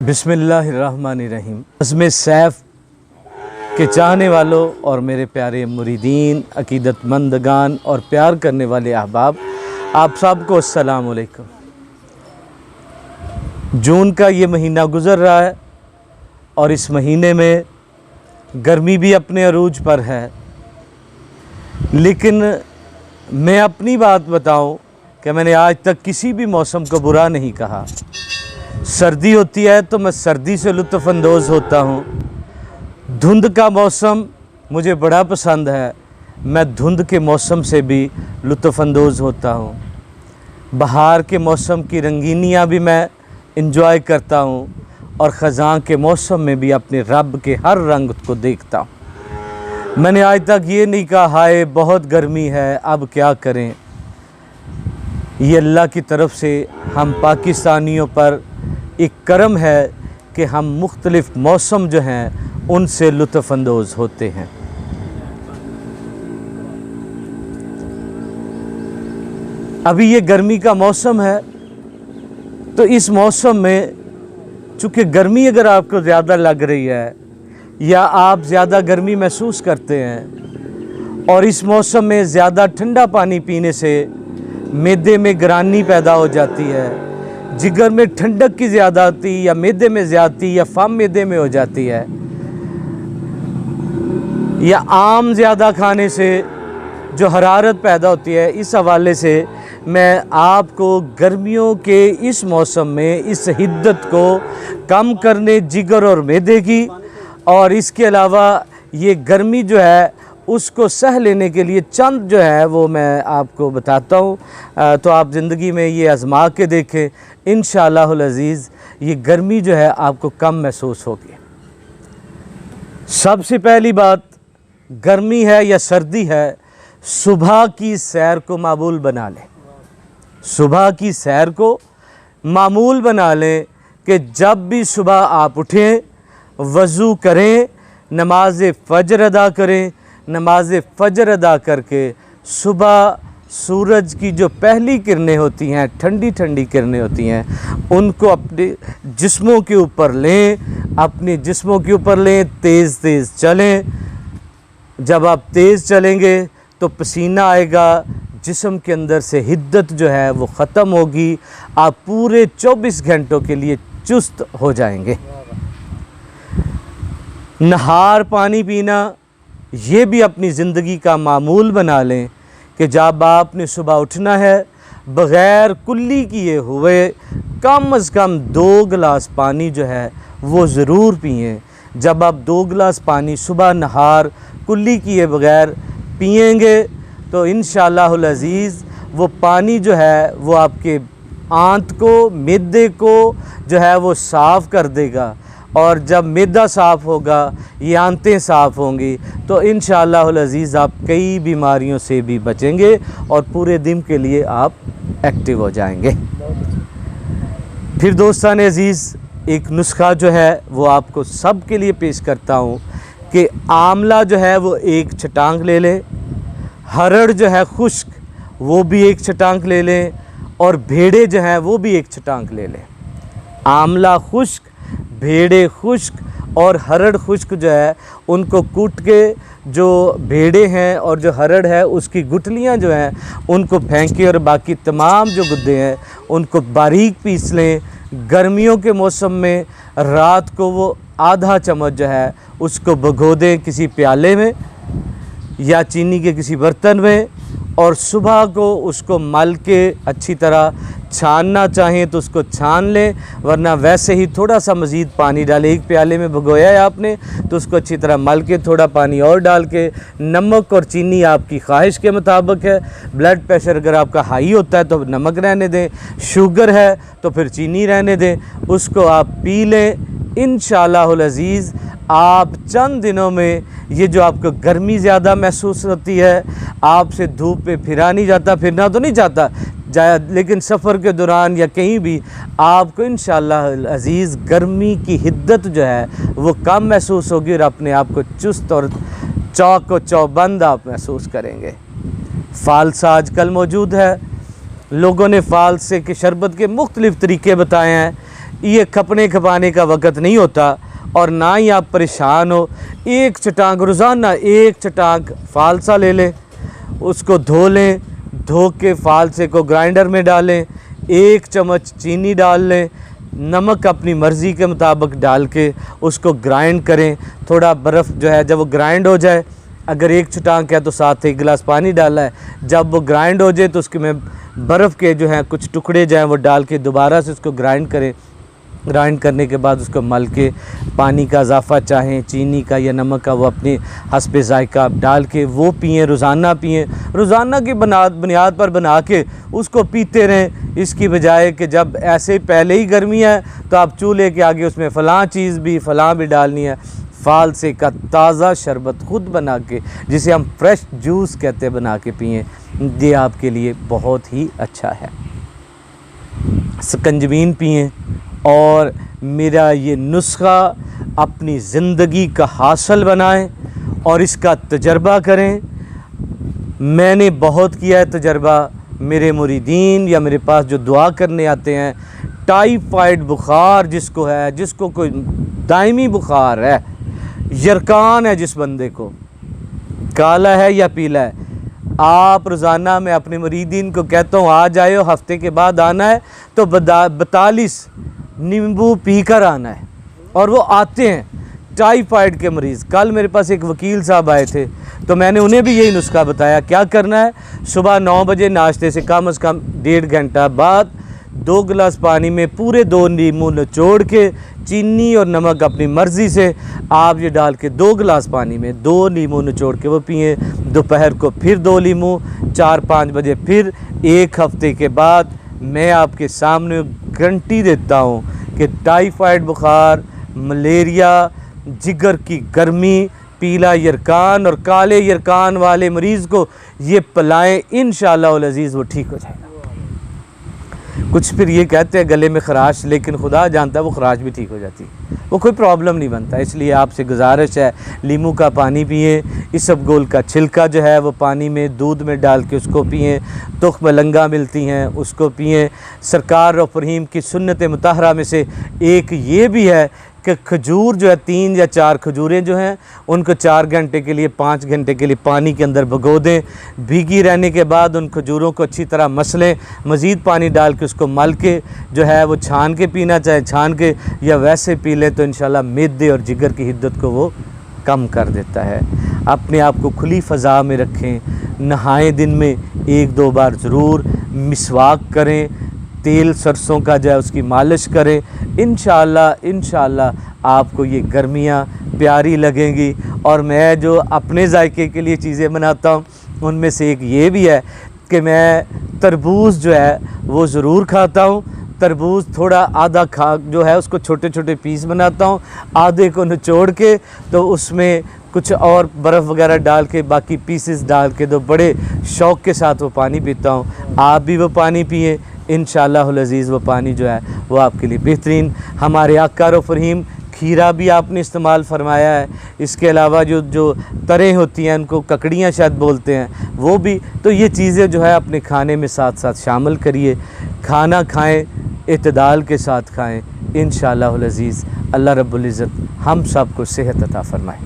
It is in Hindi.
बिस्मिल्लाहिर्रहमानिर्रहीम। अज़्म सैफ़ के चाहने वालों और मेरे प्यारे मुरीदीन, अकीदतमंदगान और प्यार करने वाले अहबाब, आप सबको अस्सलाम वालेकुम। जून का ये महीना गुज़र रहा है और इस महीने में गर्मी भी अपने अरूज पर है, लेकिन मैं अपनी बात बताऊं कि मैंने आज तक किसी भी मौसम को बुरा नहीं कहा। सर्दी होती है तो मैं सर्दी से लुत्फ़अंदोज़ होता हूँ। धुंध का मौसम मुझे बड़ा पसंद है, मैं धुंध के मौसम से भी लुत्फ़अंदोज़ होता हूँ। बहार के मौसम की रंगीनियाँ भी मैं इंजॉय करता हूँ और ख़ज़ां के मौसम में भी अपने रब के हर रंग को देखता हूँ। मैंने आज तक ये नहीं कहा हाय बहुत गर्मी है अब क्या करें। ये अल्लाह की तरफ से हम पाकिस्तानियों पर एक करम है कि हम मुख्तलिफ़ मौसम जो हैं उनसे लुत्फ़अंदोज़ होते हैं। अभी ये गर्मी का मौसम है, तो इस मौसम में चूँकि गर्मी अगर आपको ज़्यादा लग रही है या आप ज़्यादा गर्मी महसूस करते हैं और इस मौसम में ज़्यादा ठंडा पानी पीने से मैदे में गिरानी पैदा हो जाती है, जिगर में ठंडक की ज़्यादती या मैदे में ज़्यादती या फम मैदे में हो जाती है, या आम ज़्यादा खाने से जो हरारत पैदा होती है, इस हवाले से मैं आपको गर्मियों के इस मौसम में इस हिद्दत को कम करने जिगर और मैदे की और इसके अलावा ये गर्मी जो है उसको सह लेने के लिए चंद जो है वो मैं आपको बताता हूँ। तो आप ज़िंदगी में ये आज़मा के देखें, इंशाअल्लाहुल अज़ीज़ ये गर्मी जो है आपको कम महसूस होगी। सबसे पहली बात, गर्मी है या सर्दी है, सुबह की सैर को मामूल बना लें। सुबह की सैर को मामूल बना लें कि जब भी सुबह आप उठें, वज़ू करें, नमाज फ़जर अदा करें। नमाज फ़जर अदा करके सुबह सूरज की जो पहली किरणें होती हैं, ठंडी ठंडी किरणें होती हैं, उनको अपने जिस्मों के ऊपर लें, अपने जिस्मों के ऊपर लें, तेज़ तेज़ चलें। जब आप तेज़ चलेंगे तो पसीना आएगा, जिस्म के अंदर से हिद्दत जो है वो ख़त्म होगी, आप पूरे 24 घंटों के लिए चुस्त हो जाएंगे। नहार पानी पीना ये भी अपनी ज़िंदगी का मामूल बना लें कि जब आपने सुबह उठना है, बग़ैर कुल्ली किए हुए कम से कम 2 गिलास पानी जो है वो ज़रूर पिएं। जब आप 2 गिलास पानी सुबह नहार कुल्ली किए बग़ैर पिएंगे तो इंशाअल्लाहुल अज़ीज़ वो पानी जो है वो आपके आंत को, मैदे को जो है वो साफ़ कर देगा, और जब मैदा साफ़ होगा, ये आंतें साफ़ होंगी, तो इंशाअल्लाहुल अज़ीज़ आप कई बीमारियों से भी बचेंगे और पूरे दिन के लिए आप एक्टिव हो जाएंगे। फिर दोस्तान अज़ीज़, एक नुस्खा जो है वो आपको सब के लिए पेश करता हूँ कि आमला जो है वो 1 छटांग ले लें, हरड़ जो है खुश्क वो भी 1 छटांग ले लें, और भेड़े जो हैं वो भी 1 छटांग ले लें। आमला खुश्क, भेड़े खुश्क और हरड़ खुश्क जो है उनको कूट के, जो भेड़े हैं और जो हरड़ है उसकी गुठलियाँ जो हैं उनको फेंकें और बाकी तमाम जो गुद्दे हैं उनको बारीक पीस लें। गर्मियों के मौसम में रात को वो आधा चम्मच जो है उसको भिगो दें किसी प्याले में या चीनी के किसी बर्तन में, और सुबह को उसको मल के अच्छी तरह छानना चाहें तो उसको छान लें, वरना वैसे ही थोड़ा सा मज़ीद पानी डालें। 1 प्याले में भिगोया है आपने तो उसको अच्छी तरह मल के थोड़ा पानी और डाल के, नमक और चीनी आपकी ख्वाहिश के मुताबिक है। ब्लड प्रेशर अगर आपका हाई होता है तो नमक रहने दें, शुगर है तो फिर चीनी रहने दें, उसको आप पी लें। इंशाअल्लाहुल अज़ीज़ आप चंद दिनों में ये जो आपको गर्मी ज़्यादा महसूस होती है, आपसे धूप पे फिरा नहीं जाता, फिरना तो नहीं चाहता जाया, लेकिन सफ़र के दौरान या कहीं भी आपको इंशाअल्लाह अज़ीज़ गर्मी की हिद्दत जो है वो कम महसूस होगी और अपने आप को चुस्त और चौक व चौबंद आप महसूस करेंगे। फ़ालसा आजकल मौजूद है, लोगों ने फ़ालसे के शरबत के मुख्तलिफ़ तरीके बताए हैं। ये खपने खपाने का वक़्त नहीं होता और ना ही आप परेशान हो। एक चटांग रोज़ाना एक चटांग फ़ालसा ले लें, उसको धो लें, धो के फ़ालसे को ग्राइंडर में डालें, 1 चम्मच चीनी डाल लें, नमक अपनी मर्ज़ी के मुताबिक डाल के उसको ग्राइंड करें। थोड़ा बर्फ़ जो है जब वो ग्राइंड हो जाए, अगर 1 चटांग है तो साथ 1 गिलास पानी डाला है, जब वो ग्राइंड हो जाए तो उसके में बर्फ़ के जो हैं कुछ टुकड़े जाएँ वो डाल के दोबारा से उसको ग्राइंड करें। ग्राइंड करने के बाद उसको मल के पानी का इजाफ़ा चाहें चीनी का या नमक का वो अपने हस्बे ज़ायक़ा आप डाल के वो पिएँ, रोज़ाना पिएँ। रोज़ाना की बुनियाद पर बना के उसको पीते रहें, इसकी बजाय कि जब ऐसे ही पहले ही गर्मी है तो आप चूल्हे के आगे उसमें फ़लाँ चीज़ भी फ़लाँ भी डालनी है। फ़ालसे का ताज़ा शरबत ख़ुद बना के, जिसे हम फ्रेश जूस कहते हैं, बना के पिएँ, ये आपके लिए बहुत ही अच्छा है। सकंजबीन पिएँ और मेरा ये नुस्खा अपनी ज़िंदगी का हासिल बनाएं और इसका तजर्बा करें। मैंने बहुत किया है तजर्बा। मेरे मुरीदीन या मेरे पास जो दुआ करने आते हैं, टाइफाइड बुखार जिसको है, जिसको कोई दायमी बुखार है, यरकान है, जिस बंदे को काला है या पीला है, आप रोज़ाना मैं अपने मुरीदीन को कहता हूँ आ जाओ, हफ्ते के बाद आना है तो 42 नींबू पी कर आना है। और वो आते हैं टाइफाइड के मरीज़। कल मेरे पास एक वकील साहब आए थे तो मैंने उन्हें भी यही नुस्खा बताया। क्या करना है, सुबह 9 बजे नाश्ते से कम से कम 1.5 घंटा बाद 2 गिलास पानी में पूरे 2 नींबू निचोड़ के, चीनी और नमक अपनी मर्ज़ी से आप ये डाल के 2 गिलास पानी में 2 नींबू निचोड़ के वो पिए। दोपहर को फिर 2 नींबू, 4-5 बजे फिर। 1 हफ्ते के बाद मैं आपके सामने गारंटी देता हूँ कि टाइफाइड बुखार, मलेरिया, जिगर की गर्मी, पीला यरकान और काले यरकान वाले मरीज़ को ये पिलाएं, इंशाअल्लाह अल अज़ीज़ वो ठीक हो जाएगा। कुछ फिर ये कहते हैं गले में ख़राश, लेकिन खुदा जानता है वो ख़राश भी ठीक हो जाती है, वो कोई प्रॉब्लम नहीं बनता। इसलिए आपसे गुजारिश है, नींबू का पानी पिए, इसबगोल का छिलका जो है वो पानी में दूध में डाल के उसको पिए, तुख मलंगा मिलती हैं उसको पिए। सरकार रऊफ़ रहीम की सुन्नत मुतहरा में से एक ये भी है कि खजूर जो है 3 या 4 खजूरें जो हैं उनको 4 घंटे के लिए 5 घंटे के लिए पानी के अंदर भिगो दें। भीगी रहने के बाद उन खजूरों को अच्छी तरह मसलें, मज़ीद पानी डाल के उसको मल के जो है वो छान के पीना, चाहे छान के या वैसे पी लें तो इंशाल्लाह मैदे और जिगर की हिद्दत को वो कम कर देता है। अपने आप को खुली फ़ज़ा में रखें, नहाएं, दिन में 1-2 बार ज़रूर, मिसवाक करें, तेल सरसों का जो है उसकी मालिश करें। इंशाअल्लाह आपको ये गर्मियाँ प्यारी लगेंगी। और मैं जो अपने जायके के लिए चीज़ें बनाता हूँ उनमें से एक ये भी है कि मैं तरबूज़ जो है वो ज़रूर खाता हूँ। तरबूज़ थोड़ा आधा खा जो है उसको छोटे छोटे पीस बनाता हूँ, आधे को निचोड़ के तो उसमें कुछ और बर्फ़ वगैरह डाल के बाकी पीसेस डाल के तो बड़े शौक़ के साथ वो पानी पीता हूँ। आप भी वो पानी पिए, इंशाअल्लाह अल अज़ीज़ वो पानी जो है वो आपके लिए बेहतरीन। हमारे आका रऊफ़ रहीम खीरा भी आपने इस्तेमाल फरमाया है। इसके अलावा जो तरें होती हैं उनको ककड़ियाँ शायद बोलते हैं, वो भी। तो ये चीज़ें जो है अपने खाने में साथ साथ शामिल करिए। खाना खाएं, इत्तेदाल के साथ खाएं। इंशाअल्लाह अल अज़ीज़ अल्लाह रब्बुल इज़्ज़त हम सब को सेहत अता फ़रमाए।